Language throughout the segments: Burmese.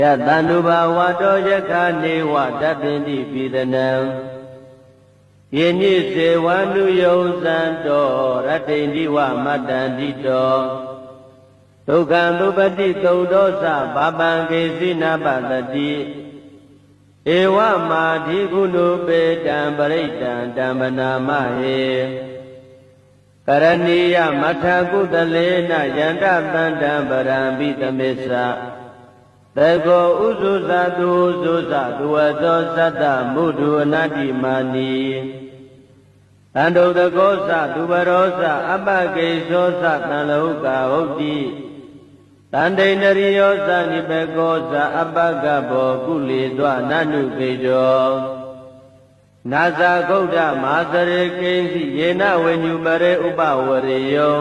Yatanduba wato yakane watapindi pidanam Yeni se wanu yozanto ratindi wa matandito Tukandupati taudosa babange sinapatati Ewa madhi gunupe tambaritan tambanamahe Karaniya mathakudalena yanda tandambarambi tamesa Tego uzuza duzuza duwazo sata mudu anati mani Tando dagosa dubarosa abage sosa tanlauka hoti Tande nariyosa nipegosa abagabo kulidwa nanu kejo Nasa gauda masare kensi yena wenyumare upawariyo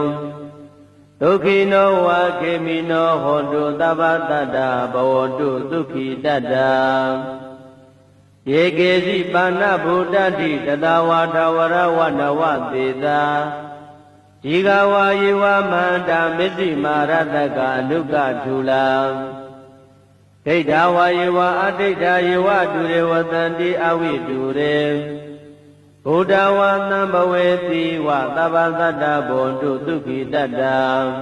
Dukhino wa kemino hondu tabatata bawodu dukhi tata Yekesi pana buddhati tatawa wanawa teta Jigawa yewa manda misi marataka anuka chula Deitawa yewa adeita yewa dure watanti awi dure Buddhawa nambaweti wa tabasata bondu dukhi tata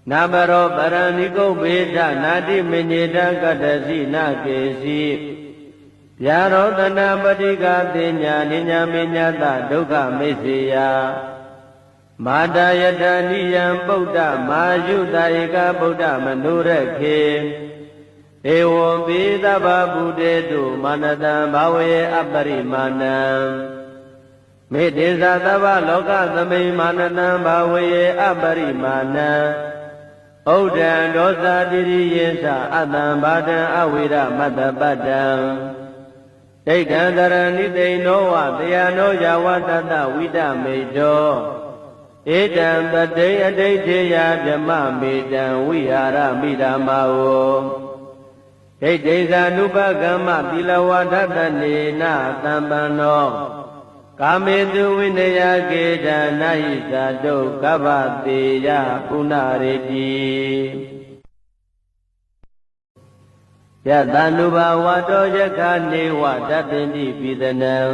Nabaro paraniko beta nati menyeta katasi nakesi Yarodana padika tenya ninya menyata dukha meseya Madayata niyam Buddha mayuta eka Buddha manurakhe Ewo bidaba buddhetu manata bhawe aparimanam Medesa tava loka thame manata bhawe aparimanam Uddhan dosa diri yesa atam bhatam avira matapatam Daitan dharani deino wa dayano yawatata vita medo Etam tatai adaitheya dhamma medam vihara midhamao Deitesa nupagama tilawatattanena tampano Kametu vinaya keda nahisa do kavateya punareti Yatanuba wato yakane watatindi pidanam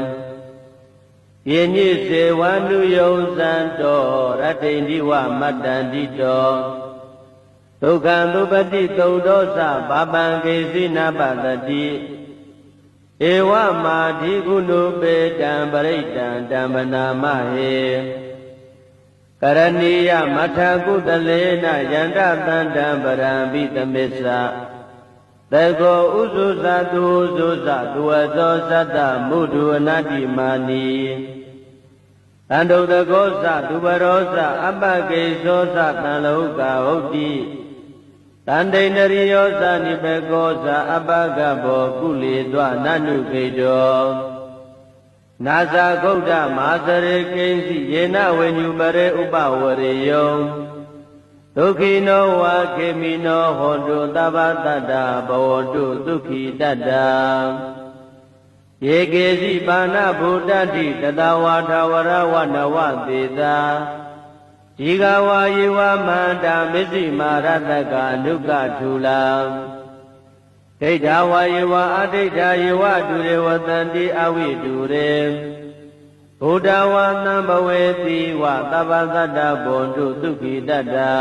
Yeni se wanu yozanto ratindi wa matandito Tukandupati taudosa babange sinapatati Ewa madhi gunupe tambaritan tambanamahe Karaniya mathakudalena yanda tandambarambi tamesa Tego uzuza duzuza duwazo sata mudu anati mani Tando dagosa dubarosa abage sosa tanlauka hoti Tande nariyosa nipegosa abagabo kulidwa nanu kejo Nasa gauda masare kensi yena wenyumare upawariyo Dukhino wa kemino hondu tabatata bawodu dukhi tata Yekesi pana buddhati tatawa wanawa teta Jigawa yewa manda misi marataka anuka chula Deitawa yewa adeita yewa dure watanti awi dure Buddhawa nambaweti wa tabasata bondu dukhi tata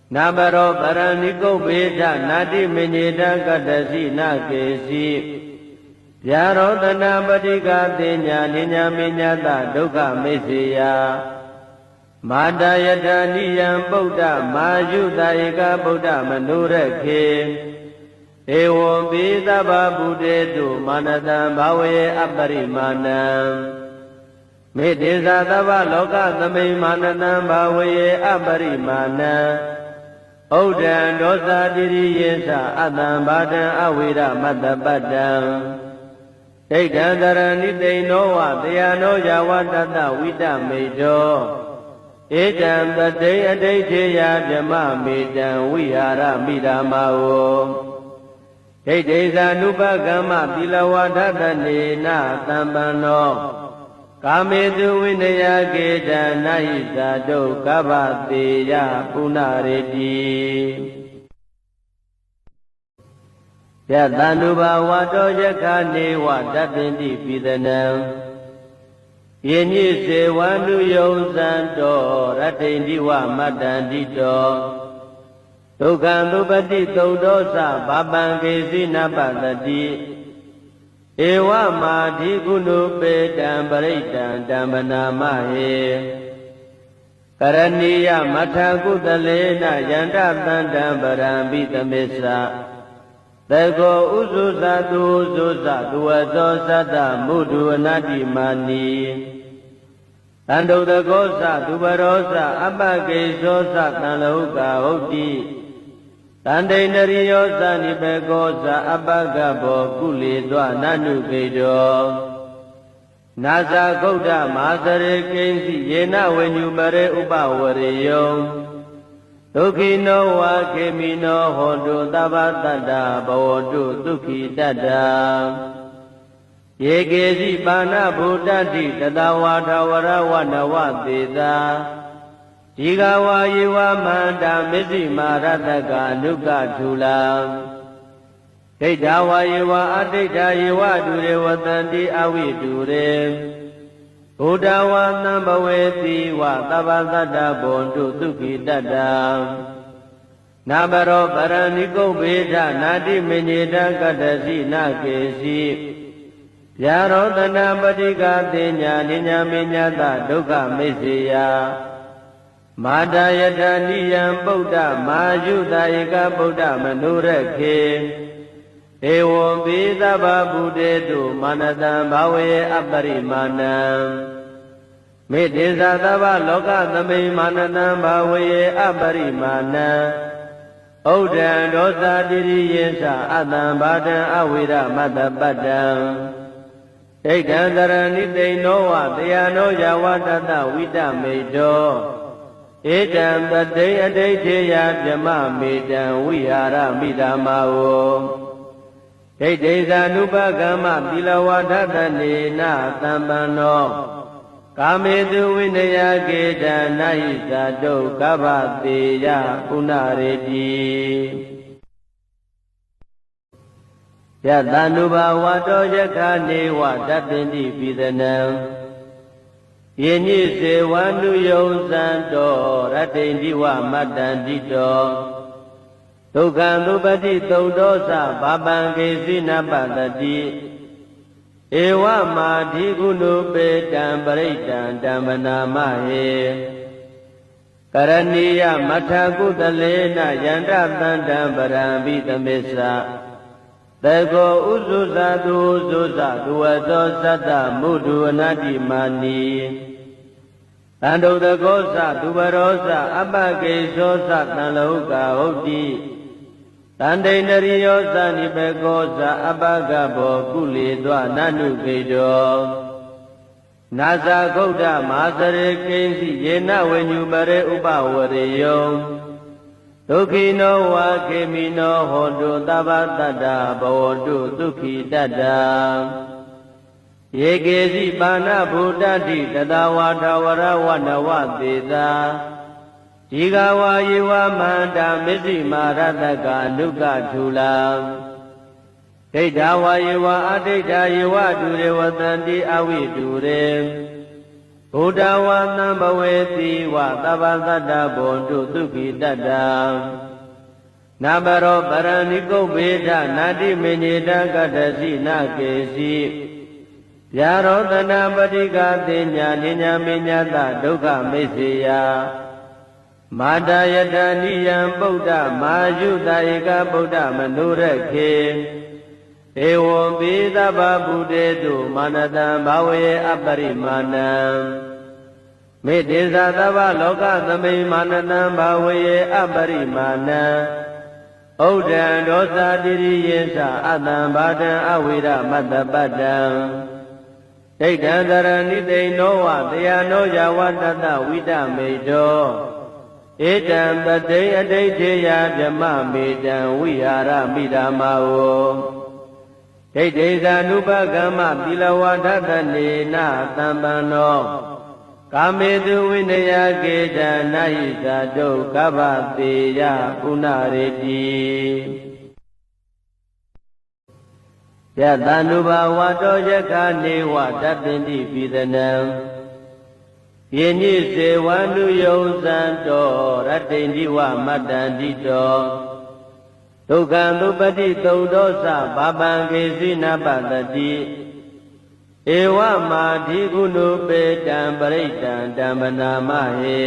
Nabaro paraniko beta nati menyeta katasi nakesi Yarodana padika tenya ninya menyata dukha meseya Madayata niyam Buddha mayuta eka Buddha manurakhe Ewo bidaba buddhetu manata bhawe aparimanam Medesa tava loka thame manata bhawe aparimanam Uddhan dosa diri yesa atam bhatam avira matapatam Daitan dharani deino wa dayano yawatata vita medo Etam tatai adaitheya dhamma medam vihara midhamao Deitesa nupagama tilawatattanena tampano Kametu vinaya keda nahisa do kavateya punareti ယတန္တုဘာဝတောယက္ခနေဝတပ္ပိတိပိသနံယညိစေဝန္တုယုံစံတောရတ္တိန္တိဝမတ္တန္တိတောဒုက္ခံသုပတိသုတ်တောသဘာပံကေစီနပတတိဧဝမာဓိကုဏုပေတံပရိတံတံပနာမဟေကရဏီယမထာကုသလေနယန္တသန္တံပရံပိသမေသသေကောဥစုသတုဥစုသသူဝသောသတ္တမုဒုအနတ္တိမာနီတန္တုတကောသသူပရောသအပ္ပကေသောသတံလောကဟုတ်တိတန္တိနရိယောသနိဘေကောသအပ္ပကဘောကုလေသောနနုကေတောနာဇာဂௌဒမဟာစရေကိဉ္စီယေနဝေညုမရေဥပဝရေယောဒုက္ခိနောဝါခေမိနောဟောတုသဗ္ဗတတ္တဘဝတုဒုက္ခိတတ္တယေကေစီပါဏဗုဒ္ဓတိတတဝါထဝရဝနဝသေတာဒီဃဝါယေဝမန္တာမစ္စည်းမာရတကအနုကထူလာဒိဋ္ဌဝါယေဝအဒိဋ္ဌယေဝဒုရေဝတန္တိအဝိတုရေဘုဒ္ဓဝါသံဘဝေတိဝသဗ္ဗသတ္တဘွန်တုဒုက္ခိတတ္တနာဘရောပရဏိကုဗ္ဗေဒနာတိမညေတကတ္တစီနာကေစီဗျာရောတနာပတိကသေညာနိညာမေညာတဒုက္ခမိစ္ဆေယမာတယတနိယံဗုဒ္ဓမာယုတဧကဗုဒ္ဓမနုရခေဧဝံပိသဗ္ဗဗုတေတုမာနတံဘာဝေအပရိမာဏံမေတ္တေသသဗ္ဗလောကသမိမာနတံဘာဝေအပရိမာဏံဩဒံဒောသတိရိယေသအတံဘာတံအဝိရမတ္တပတ္တံဒိဋ္ဌံသရဏိသိနောဝတယနောယဝတတဝိတမေတောဧတံပတိအဋိဋ္ဌေယဗြမမေတံဝိဟာရမိဓမ္မာဝောဒိဋ္ဌိဇာနုပကမ္မသီလဝါဒတနေနသံပန္နောကာမေတုဝိနယကေတနာဟိဇာတုကဗ္ဗတေယပုဏ္ဏရေတိယတန္တုဘာဝတောယက္ခနေဝတပ္ပိတိပိသနံယညိစေဝန္တုယုံစံတောရတ္တိန္တိဝမတ္တန္တိတောဒုက္ခံသုပတိသုတ်တောသဘာပံကေစီနပတတိဧဝမာဓိကုဏုပေတံပရိတံဓမ္မနာမဟေကရဏီယမထာကုသလေနယန္တသန္တံပရံပိသမေသသေကောဥစုသသူဥစုသသူဝသောသတ္တမုဒုအနတ္တိမာနီတန္တုတကောသသူပရောသအပ္ပကေသောသတံလောကဟုတ်တိတန္တိနရိယောသနိဘေကောသအပ္ပကဘောကုလေသောနနုကေတောနာဇာဂௌဒမဟာစရေကိဉ္စီယေနဝေညုမရေဥပဝရေယောဒုက္ခိနောဝါခေမိနောဟောတုသဗ္ဗတတ္တဘဝတုဒုက္ခိတတ္တယေကေစီပါဏဗုဒ္ဓတိတတဝါထဝရဝနဝသေတာဒီဃဝါယေဝမန္တာမစ္စည်းမာရတကအနုကထူလာဒိဋ္ဌဝါယေဝအဒိဋ္ဌယေဝဒုရေဝတန္တိအဝိတုရေဘုဒ္ဓဝါသံဘဝေတိဝသဗ္ဗသတ္တဘွန်တုဒုက္ခိတတ္တနာဘရောပရဏိကုဗ္ဗေဒနာတိမညေတကတ္တစီနာကေစီဗျာရောတနာပတိကသေညာနိညာမေညာတဒုက္ခမိစ္ဆေယမာတယတနိယံဗုဒ္ဓမာယုတဧကဗုဒ္ဓမနုရခေဧဝံပိသဗ္ဗဗုတေတုမာနတံဘာဝေအပရိမာဏံမေတ္တေသသဗ္ဗလောကသမိမာနတံဘာဝေအပရိမာဏံဩဒံဒောသတိရိယေသအတံဘာတံအဝိရမတ္တပတ္တံဒိဋ္ဌံသရဏိသိနောဝတယနောယဝတတဝိတမေတောဧတံပတိအဋိဋ္ဌေယဗြမမေတံဝိဟာရမိဓမ္မာဝောဒိဋ္ဌိဇာနုပကမ္မသီလဝါဒတနေနသံပန္နောကာမေတုဝိနယကေတနာဟိဇာတုကဗ္ဗတေယပုဏ္ဏရေတိ ယတန္တုဘာဝတောယက္ခနေဝတတ္တိပိပိသနံယေနိစေဝန္တုယုံသံတောရတ္တိတိဝမတ္တန္တိတောဒုက္ခံသုပတိသုံးသောသဘာပံကေစီနပတတိဧဝမာဓိကုဏုပေတံပရိတံဓမ္မနာမဟေ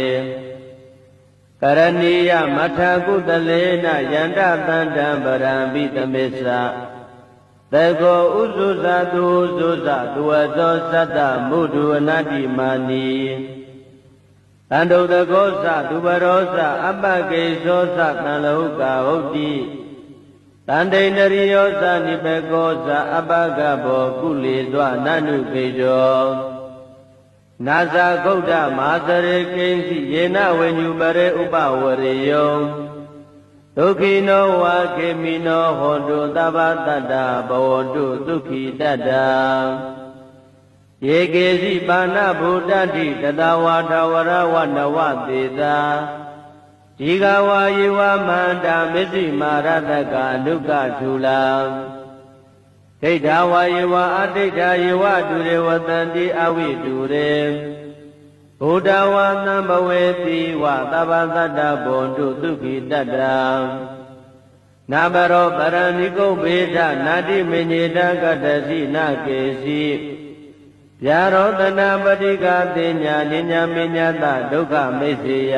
ကရဏီယမထာကုတလေနယန္တသန္တံပရံပိသမေသသကောဥဇုဇသူဥဇုဇသူဝသောသတ္တမုဒုအနတ္တိမာနီတန္တုတကောသသူပရောသအပ္ပကေသောသတံလဟုကာဟုတ်တိတန္တိန္ဒရိယောသနိပကောသအပ္ပကဘောကုလေသောနနုကေတောနာဇာဂௌဒမာသရေကိဉ္စီယေနဝေညုပရေဥပဝရေယောဒုက္ခိနောဝါခေမိနောဟောတုသဗ္ဗတတ္တဘဝတုဒုက္ခိတတ္တယေကေစီပါဏဗုဒ္ဓတိတတဝါထဝရဝနဝသေတာဒီဃဝါယေဝမန္တာမစ္စည်းမာရတကအနုကထူလာဒိဋ္ဌဝါယေဝအဒိဋ္ဌယေဝတုရေဝတန္တိအဝိတုရေဘုဒ္ဓဝါသံဘဝေတိဝသဗ္ဗသတ္တဘွန်တုဒုက္ခိတတ္တနာဘရောပရဏိကုဗ္ဗေဒနာတိမညေတကတ္တစီနာကေစီဗျာရောတနာပတိကတိညာဉ္ညာမညတဒုက္ခမိစ္ဆေယ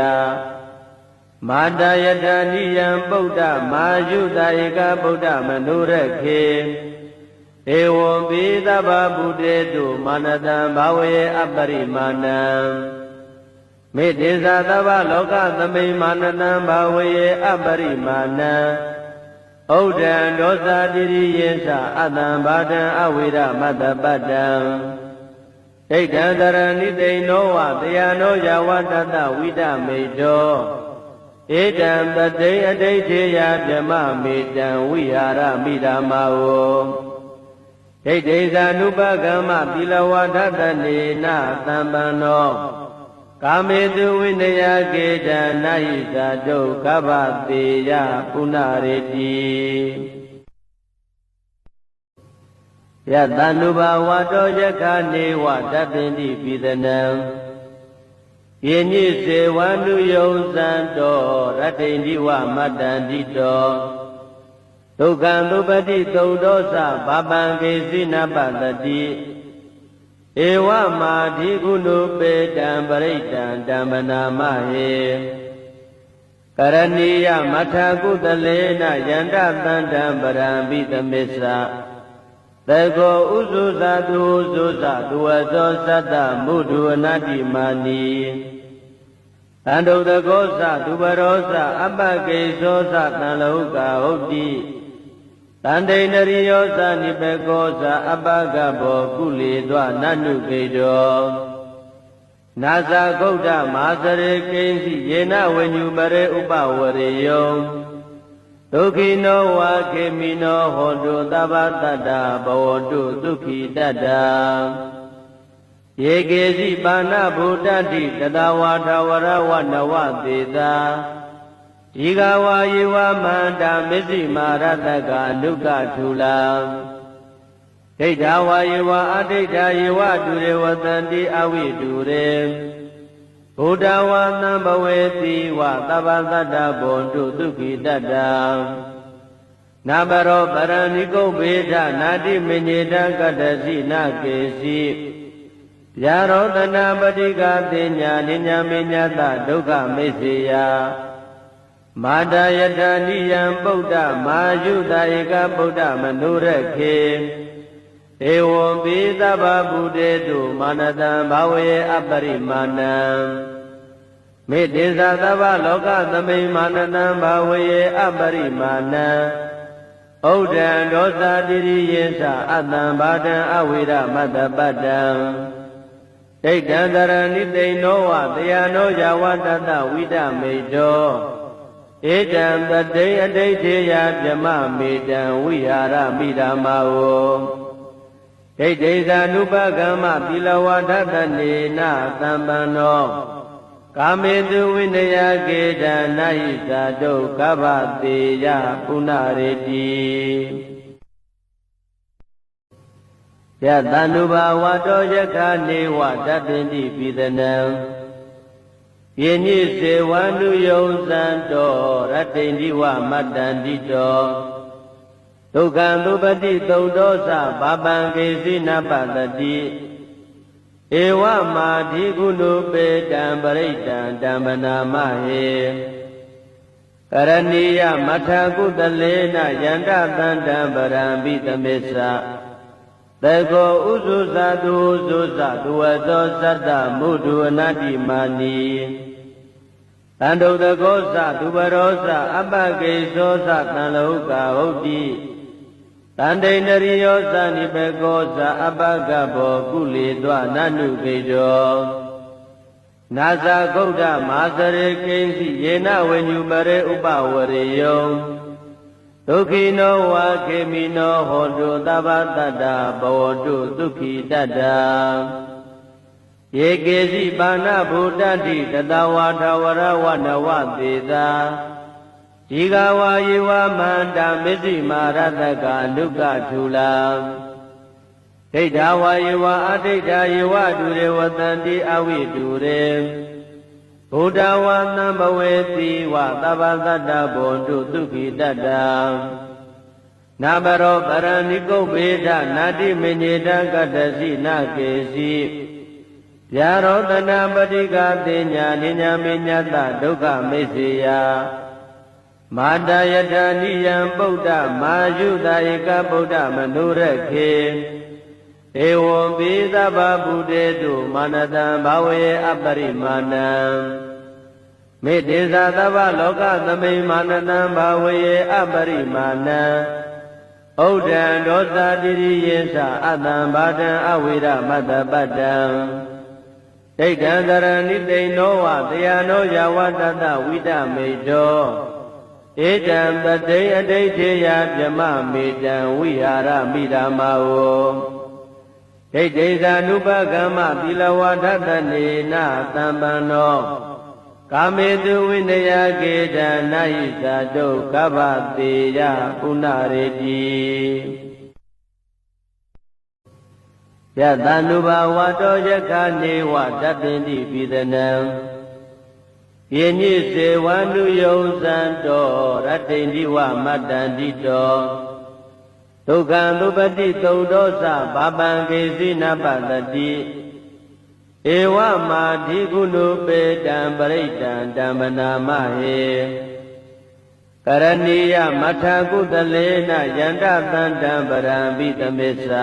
မာတယတနိယံဗုဒ္ဓမာယုတဧကဗုဒ္ဓမနုရခေဧဝံပိသဗ္ဗဗုတေတုမာနတံဘာဝေအပရိမာဏံမေတ္တေသသဗ္ဗလောကသမိမာနတံဘာဝေအပရိမာဏံဩဒံဒောသတိရိယေသအတံဘာဒံအဝိရမတ္တပတ္တံဒိဋ္ဌံတရဏိတိနောဝတယနောယဝတတဝိဒမေတောဧတံတတိအဋိဋ္ဌေယဗြမမေတံဝိဟာရမိဓမ္မာဝောဒိဋ္ဌိဇာနုပကမ္မပိလဝဒတနေနသံပန္နောကာမေတုဝိနယကေတနာဟိဇာတုကဗ္ဗတေယပုဏ္ဏရေတိယတန္တုဘာဝတောယက္ခနေဝတတ္တိပိသနံယေညိစေဝန္တုယုံသံတောရတ္တိတိဝမတ္တန္တိတောဒုက္ခံသုပတိသုံးသောသဘာပံကေစီနပတတိဧဝမာဓိကုဏုပေတံပရိတံဓမ္မနာမဟေကရဏီယမထာကုတလေနယန္တသန္တံပရံပိသမေသသကောဥဇုဇသူဥဇုဇသူဝသောသတ္တမုဒုအနတ္တိမာနီတန္တုတကောသသူပရောသအပ္ပကေသောသတံလဟုကာဟုတ်တိတန္တိန္ဒရိယောသနိပကောသအပ္ပကဘောကုလေသောနနုကေတောနာဇာဂௌဒမာသရေကိဉ္စီယေနဝေညုပရေဥပဝရေယောဒုက္ခိနောဝါခေမိနောဟောတုသဗ္ဗတတ္တဘဝတုဒုက္ခိတတ္တယေကေစီပါဏဗုဒ္ဓတိတတဝါထဝရဝနဝသေတာဒီဃဝါယေဝမန္တာမစ္စည်းမာရတကအနုကထူလာဒိဋ္ဌဝါယေဝအဒိဋ္ဌယေဝတုရေဝတန္တိအဝိတုရေဘုဒ္ဓဝါသံဘဝေတိဝသဗ္ဗသတ္တဘွန်တုဒုက္ခိတတ္တနာဘရောပရဏိကုဗ္ဗေဒနာတိမညေတကတ္တစီနာကေစီဗျာရောတနာပတိကတိညာဉ္ညာမညတဒုက္ခမိစ္ဆေယမာတယတနိယံဗုဒ္ဓမာယုတဧကဗုဒ္ဓမနုရခေဧဝံပိသဗ္ဗဗုတေတုမာနတံဘာဝေအပရိမာဏံမေတ္တေသသဗ္ဗလောကသမိမာနတံဘာဝေအပရိမာဏံဩဒံဒောသတိရိယေသအတံဘာဒံအဝိရမတ္တပတ္တံဒိဋ္ဌံတရဏိတိနောဝတယနောယဝတတဝိဒမေတောဧတံတတိအဋိဋ္ဌေယဗြမမေတံဝိဟာရမိဓမ္မာဝောဒိဋ္ဌိဇာနုပကမ္မပိလဝဒတနေနသံပန္နောကာမေတုဝိနယကေတနာဟိဇာတုကဗ္ဗတေယပုဏ္ဏရေတိ ယတန္တုဘာဝတောယက္ခနေဝတတ္တိတိပိသနံယညိစေဝန္တုယုံသံတောရတ္တိတိဝမတ္တန္တိတောဒုက္ခံသုပတိသုံတောသဘာပံကေစီနပတတိဧဝမာဓိကုဏုပေတံပရိတံဓမ္မနာမဟေကရဏီယမထကုတလေနယန္တသန္တံပရံပိသမေသသကောဥစုသတုဥစုသတုဝသောသတ္တမုဒုအနတ္တိမာနီတန္တုတကောသသူပရောသအပကေသောသတံလောကဟုတ်တိတန္တိန္ဒရိယောသနိပကောသအပကဘောကုလေသောနနုကေတောနာဇာဂௌဒမာစရေကိဉ္စီယေနဝေညုပရေဥပဝရေယောဒုက္ခိနောဝါခေမိနောဟောတုသဗ္ဗတတ္တဘဝတုဒုက္ခိတတ္တယေကေစီပါဏဗုဒ္ဓတိတတဝါထဝရဝနဝသေသာဒီဃဝါယေဝမန္တမစ္စည်းမာရတကအနုကထူလာဒိဋ္ဌဝါယေဝအဒိဋ္ဌယေဝဒုရေဝတန္တိအဝိတုရေဘုဒ္ဓဝါသံဘဝေတိဝသဗ္ဗတတ္တဘွန်တုဒုက္ခိတတ္တနာဘရောပရဏိကုပ္ပေဒနာတိမညေတကတ္တစီနာကေစီဗျာရောတနာပတိကတိညာနိညာမေညတဒုက္ခမိစ္ဆေယမာတယထာနိယံပုဒ္ဓမာယုတဧကဗုဒ္ဓမနုရခေဧဝံပိသဗ္ဗဗုတေတုမာနတံဘာဝေအပရိမာဏံမေတ္တေသသဗ္ဗလောကသမိမာနတံဘာဝေအပရိမာဏံဩဒံဒောသတိရိယေသအတံဘာတံအဝိရမတ္တပတ္တံဒိဋ္ဌံသရဏိတိန်နောဝတယနောယဝတတဝိတမေတောဧတံပတိအဋိဋ္ဌေယဗြမမေတံဝိဟာရမိဓမ္မာဝဒိဋ္ဌိသာနုပကမ္မသီလဝါဒတနေနသံပန္နောကာမေတုဝိနယကေတနာယိသတုကဗ္ဗတေယပုဏ္ဏရေတိယတန္တုဘာဝတောယက္ခနေဝတတ္တိတိပိသနံယညိစေဝန္တုယုံသံတောရတ္တိတိဝမတ္တန္တိတောဒုက္ခံသုပတိသုံတောသဘာပံကေစီနပတတိဧဝမာဓိကုဏုပေတံပရိတံဓမ္မနာမဟေကရဏီယမထကုတလေနယန္တသန္တံပရံပိသမေသ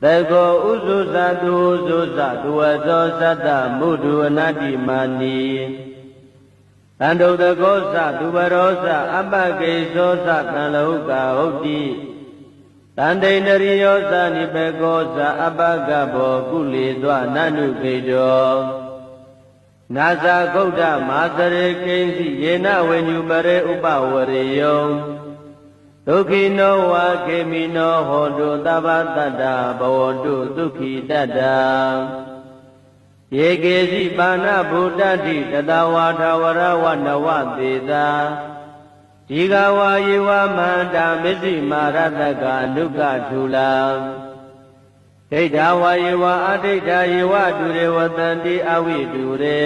သကောဥစုသတုဥစုသတုဝသောသတ္တမုဒုအနတ္တိမာနီတန္တုတကောသသူပရောသအပကေသောသတံလောကဟုတ်တိတန္တိန္ဒရိယောသနိပကောသအပကဘောကုလေသောနနုခေတောနာဇာဂௌဒမာစရေကိဉ္စီယေနဝေညုပရေဥပဝရေယောဒုက္ခိနောဝါခေမိနောဟောတုသဗ္ဗတတ္တဘဝတုဒုက္ခိတတ္တယေကေစီပါဏဗုဒ္ဓတိတတဝါထဝရဝနဝသေသာဒီဃဝါယေဝမန္တမစ္စည်းမာရတကအနုကထူလာဒိဋ္ဌဝါယေဝအဒိဋ္ဌယေဝဒုရေဝတန္တိအဝိတုရေ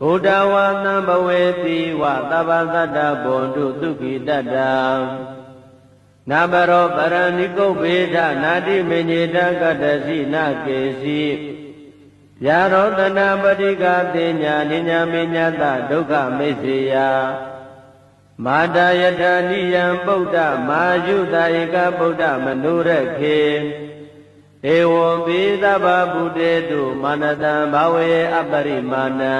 ဘုဒ္ဓဝါသံဘဝေတိဝသဗ္ဗတတ္တဘွန်တုဒုက္ခိတတ္တနာဘရောပရဏိကုပ္ပေဒနာတိမညေတကတ္တစီနာကေစီဗျာရောတနာပတိကတိညာနိညာမေညတဒုက္ခမိစ္ဆေယမာတယထာနိယံပုဒ္ဓမာယုတဧကဗုဒ္ဓမနုရခေဧဝံပိသဗ္ဗဗုတေတုမာနတံဘာဝေအပရိမာဏံ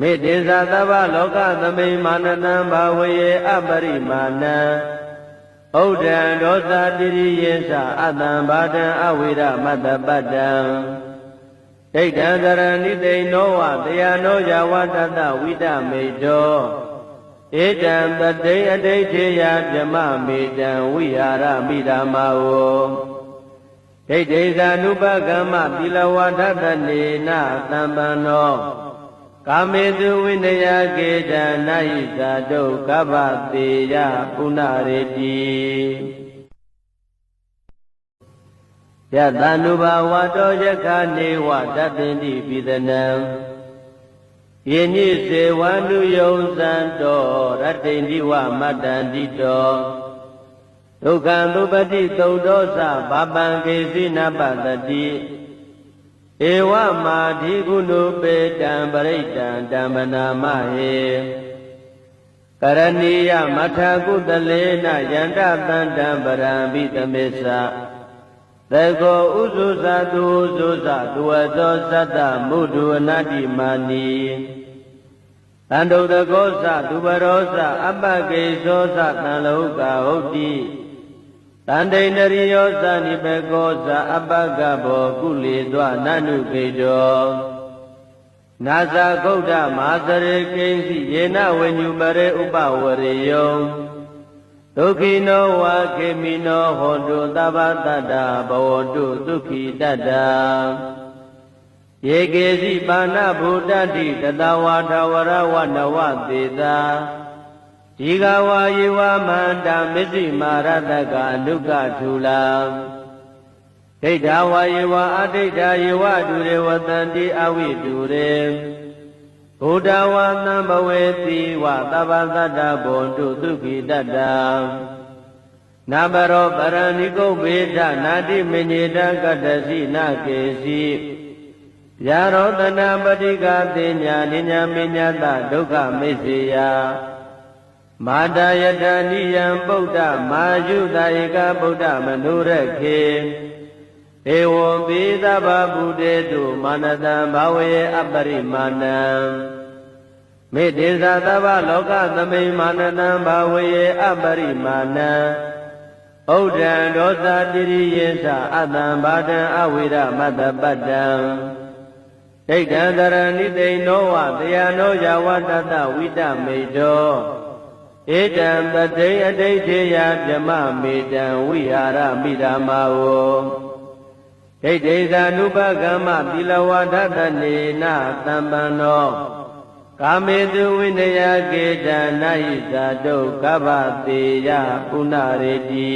မေတ္တေသသဗ္ဗလောကသမိမာနတံဘာဝေအပရိမာဏံဩဒံဒောသတိရိယေသအတံဘာတံအဝိရမတ္တပတ္တံဒိဋ္ဌံသရဏိတိန်နောဝတယနောယဝတတဝိတမေတောဧတံပတိအဋိဋ္ဌေယဗြမမေတံဝိဟာရမိဓမ္မာဝဒိဋ္ဌိသာနုပကမ္မသီလဝါဒတနေနသံပန္နောကာမေတုဝိနယကေတနာယိသာတုကဗ္ဗတေယပုဏ္ဏရေတိ ယတနုဘာဝတောယခာနေဝတတ္တင်တိပိသနံယညိစေဝနုယုံဇံတောရတ္တိန္တိဝမတ္တန္တိတောဒုက္ခံသုပတိသုဒ္ဓောသဘာပံကေစီနပတတိဧဝမာဓိကုဏုပေတံပရိတံဓမ္မနာမဟေကရဏီယမထာကုတလေနယန္တတန္တံပရံဘိသမေသသကောဥဇုဇတုဥဇုဇတုဝသောသတ္တမုဒုအနတ္တိမာနီတန္တုတကောသသူပရောသအပ္ပကေသောသတံလောကဟုတ်တိတန္တိန္ဒရိယောသနိပကောသအပ္ပကဘောကုလေသောနနုကေတောနာဇာဂௌဒမဟာသရေကိဉ္စီယေနဝိညုပရေဥပဝရေယောဒုက္ခိနောဝါခေမိနောဟောတုသဗ္ဗတတ္တဘဝတုဒုက္ခိတတ္တယေကေစီပါဏဗုဒ္ဓတိတတဝါထဝရဝနဝသေတာဒီဃဝါယေဝမန္တမစ္စည်းမာရတကအနုကထူလာဒိဋ္ဌဝါယေဝအဒိဋ္ဌယေဝဒုရေဝတန္တိအဝိတုရေဘုဒ္ဓဝါသံဘဝေတိဝသဗ္ဗသတ္တဘောတုဒုက္ခိတတ္တနာဘရောပရဏိကုဗ္ဗေဒနာတိမညေတကတ္တစီနာကေစီယာရောတနာပတိကတိညာနိညာမညတဒုက္ခမိစ္ဆေယမာတယတနိယံပုဒ္ဓမာယုတဧကဗုဒ္ဓမနုရခေဧဝံပိသဗ္ဗဗုတေတုမာနတံဘာဝေအပရိမာဏံမေတ္တေသသဗ္ဗလောကသမိမာနတံဘာဝေအပရိမာဏံဩဒံဒောသတိရိယေသအတံဘာတံအဝိရမတ္တပတ္တံဒိဋ္ဌံတရဏိသိနောဝတယနောယဝတတဝိတမေတောဧတံပတိအဋိဋ္ဌေယဗြမမေတံဝိဟာရမိဓမ္မာဝဒိဋ္ဌိသာနုပကမ္မသီလဝါဒတနေနသံပန္နောကာမေတုဝိနယကေတနာဟိသာဒုက္ခဗတေယပုဏ္ဏရေတိ